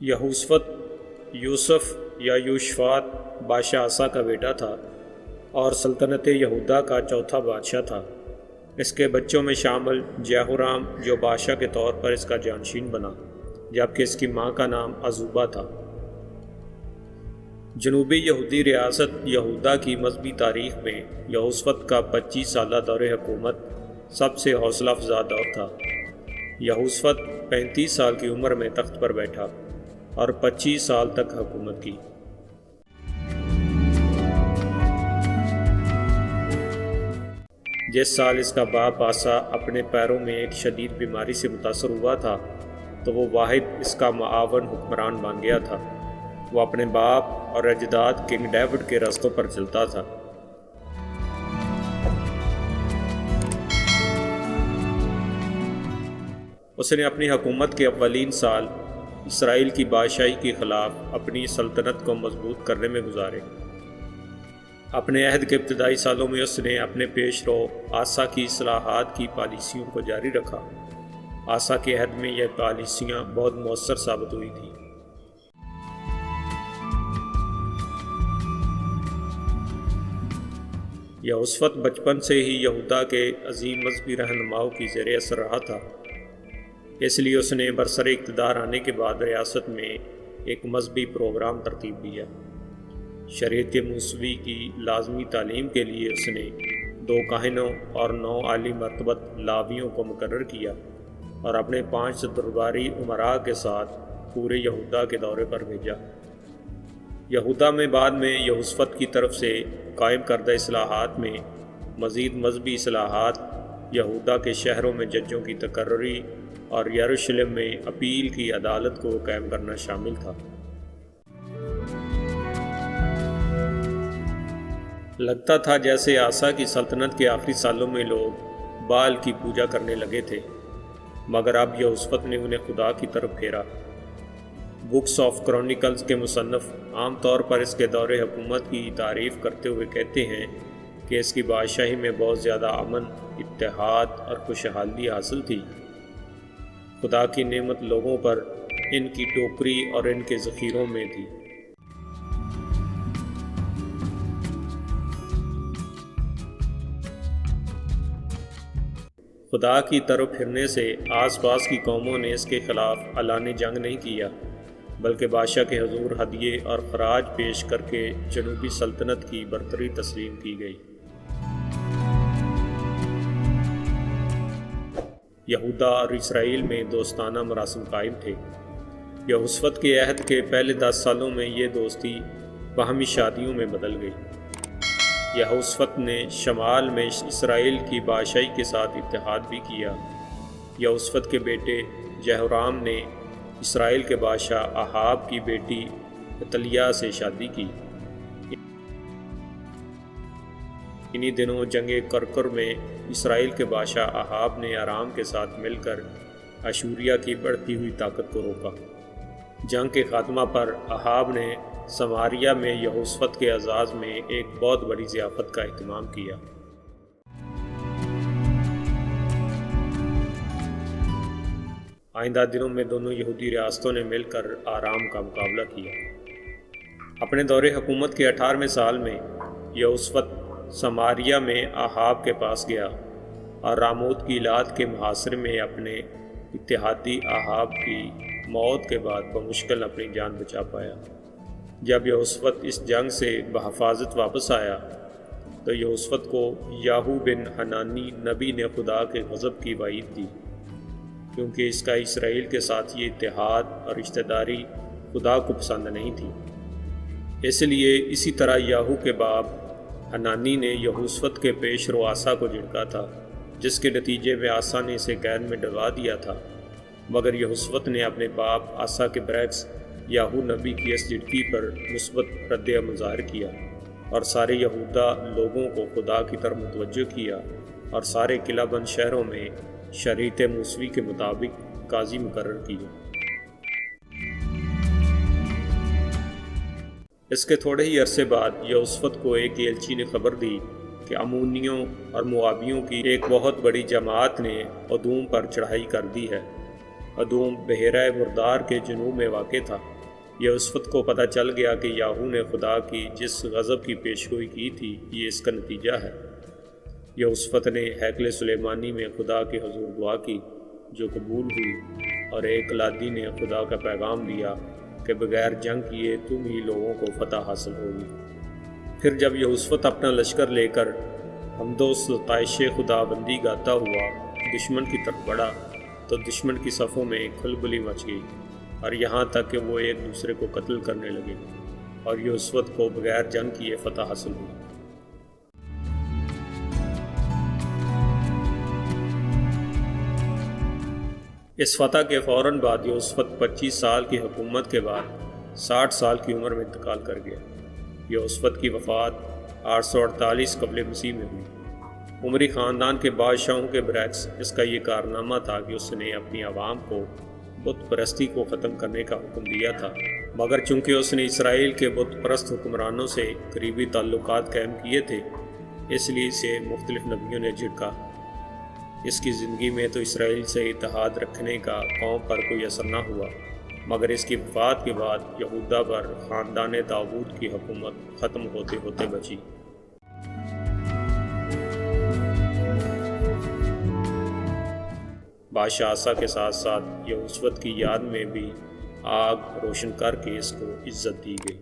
یہوشفت یوسف یا یوشفات بادشاہ آسا کا بیٹا تھا اور سلطنت یہودا کا چوتھا بادشاہ تھا۔ اس کے بچوں میں شامل یہورام جو بادشاہ کے طور پر اس کا جانشین بنا، جبکہ اس کی ماں کا نام عزوبہ تھا۔ جنوبی یہودی ریاست یہودا کی مذہبی تاریخ میں یہوشفت کا 25 سالہ دور حکومت سب سے حوصلہ افزا دور تھا۔ یہوشفت 35 سال کی عمر میں تخت پر بیٹھا اور 25 سال تک حکومت کی۔ جس سال اس کا باپ آسا اپنے پیروں میں ایک شدید بیماری سے متاثر ہوا تھا تو وہ واحد اس کا معاون حکمران بن گیا تھا۔ وہ اپنے باپ اور اجداد کنگ ڈیوڈ کے رستوں پر چلتا تھا۔ اس نے اپنی حکومت کے اولین سال اسرائیل کی بادشاہی کے خلاف اپنی سلطنت کو مضبوط کرنے میں گزارے۔ اپنے عہد کے ابتدائی سالوں میں اس نے اپنے پیش رو آسا کی اصلاحات کی پالیسیوں کو جاری رکھا۔ آسا کے عہد میں یہ پالیسیاں بہت مؤثر ثابت ہوئی تھیں۔ یہوشفت بچپن سے ہی یہودا کے عظیم مذہبی رہنماؤں کی زیر اثر رہا تھا، اس لیے اس نے برسر اقتدار آنے کے بعد ریاست میں ایک مذہبی پروگرام ترتیب دیا۔ شریعت موسوی کی لازمی تعلیم کے لیے اس نے 2 کاہنوں اور 9 عالی مرتبت لاویوں کو مقرر کیا اور اپنے 5 درباری امراء کے ساتھ پورے یہودا کے دورے پر بھیجا۔ یہودا میں بعد میں یہوشفت کی طرف سے قائم کردہ اصلاحات میں مزید مذہبی اصلاحات، یہودا کے شہروں میں ججوں کی تقرری اور یروشلم میں اپیل کی عدالت کو قائم کرنا شامل تھا۔ لگتا تھا جیسے آسا کی سلطنت کے آخری سالوں میں لوگ بال کی پوجا کرنے لگے تھے، مگر اب یہوشفت نے انہیں خدا کی طرف پھیرا۔ بکس آف کرونیکلز کے مصنف عام طور پر اس کے دور حکومت کی تعریف کرتے ہوئے کہتے ہیں کہ اس کی بادشاہی میں بہت زیادہ امن، اتحاد اور خوشحالی حاصل تھی۔ خدا کی نعمت لوگوں پر ان کی ٹوکری اور ان کے ذخیروں میں تھی۔ خدا کی طرف پھرنے سے آس پاس کی قوموں نے اس کے خلاف اعلان جنگ نہیں کیا، بلکہ بادشاہ کے حضور ہدیے اور خراج پیش کر کے جنوبی سلطنت کی برتری تسلیم کی گئی۔ یہودا اور اسرائیل میں دوستانہ مراسم قائم تھے۔ یہوشفت کے عہد کے پہلے 10 سالوں میں یہ دوستی باہمی شادیوں میں بدل گئی۔ یہوشفت نے شمال میں اسرائیل کی بادشاہی کے ساتھ اتحاد بھی کیا۔ یہوشفت کے بیٹے یہورام نے اسرائیل کے بادشاہ احاب کی بیٹی عتلیہ سے شادی کی۔ انہی دنوں جنگ کرکر میں اسرائیل کے بادشاہ احاب نے آرام کے ساتھ مل کر اشوریہ کی بڑھتی ہوئی طاقت کو روکا۔ جنگ کے خاتمہ پر احاب نے سماریہ میں یہوشفت کے اعزاز میں ایک بہت بڑی ضیافت کا اہتمام کیا۔ آئندہ دنوں میں دونوں یہودی ریاستوں نے مل کر آرام کا مقابلہ کیا۔ اپنے دور حکومت کے 18ویں سال میں یہوشفت سماریہ میں احاب کے پاس گیا اور راموت کی لات کے محاصرے میں اپنے اتحادی احاب کی موت کے بعد بمشکل اپنی جان بچا پایا۔ جب یہوشفت اس جنگ سے بحفاظت واپس آیا تو یہوشفت کو یاہو بن حنانی نبی نے خدا کے غضب کی وعید دی، کیونکہ اس کا اسرائیل کے ساتھ یہ اتحاد اور رشتہ داری خدا کو پسند نہیں تھی۔ اس لیے اسی طرح یاہو کے باپ حنانی نے یہوشفت کے پیش رو آسا کو جھڑکا تھا، جس کے نتیجے میں آسا نے اسے قید میں ڈلوا دیا تھا، مگر یہوشفت نے اپنے باپ آسا کے برعکس یاہو نبی کی اس جھڑکی پر مثبت رد عمل ظاہر کیا اور سارے یہودا لوگوں کو خدا کی طرف متوجہ کیا اور سارے قلعہ بند شہروں میں شریعت موسوی کے مطابق قاضی مقرر کیے۔ اس کے تھوڑے ہی عرصے بعد یہوشفت کو ایک ایلچی نے خبر دی کہ امونیوں اور موابیوں کی ایک بہت بڑی جماعت نے ادوم پر چڑھائی کر دی ہے۔ ادوم بحیرہ مردار کے جنوب میں واقع تھا۔ یہوشفت کو پتہ چل گیا کہ یاہو نے خدا کی جس غضب کی پیشگوئی کی تھی یہ اس کا نتیجہ ہے۔ یہوشفت نے ہیکل سلیمانی میں خدا کے حضور دعا کی جو قبول ہوئی، اور ایک کلادی نے خدا کا پیغام دیا کہ بغیر جنگ کیے تم ہی لوگوں کو فتح حاصل ہوگی۔ پھر جب یہوشفت اپنا لشکر لے کر حمد و ستائش خدا بندی گاتا ہوا دشمن کی طرف بڑھا تو دشمن کی صفوں میں کھلبلی مچ گئی، اور یہاں تک کہ وہ ایک دوسرے کو قتل کرنے لگے، اور یہوشفت کو بغیر جنگ کیے فتح حاصل ہوئی۔ اس فتح کے فوراً بعد یہوشفت 25 سال کی حکومت کے بعد 60 سال کی عمر میں انتقال کر گیا۔ یہوشفت کی وفات 848 قبل مسیح میں ہوئی۔ عمری خاندان کے بادشاہوں کے برعکس اس کا یہ کارنامہ تھا کہ اس نے اپنی عوام کو بت پرستی کو ختم کرنے کا حکم دیا تھا، مگر چونکہ اس نے اسرائیل کے بت پرست حکمرانوں سے قریبی تعلقات قائم کیے تھے اس لیے اسے مختلف نبیوں نے جھٹکا۔ اس کی زندگی میں تو اسرائیل سے اتحاد رکھنے کا قوم پر کوئی اثر نہ ہوا، مگر اس کی وفات کے بعد یہودا پر خاندان داؤد کی حکومت ختم ہوتے ہوتے بچی۔ بادشاہ آسا کے ساتھ ساتھ یہوشفت کی یاد میں بھی آگ روشن کر کے اس کو عزت دی گئی۔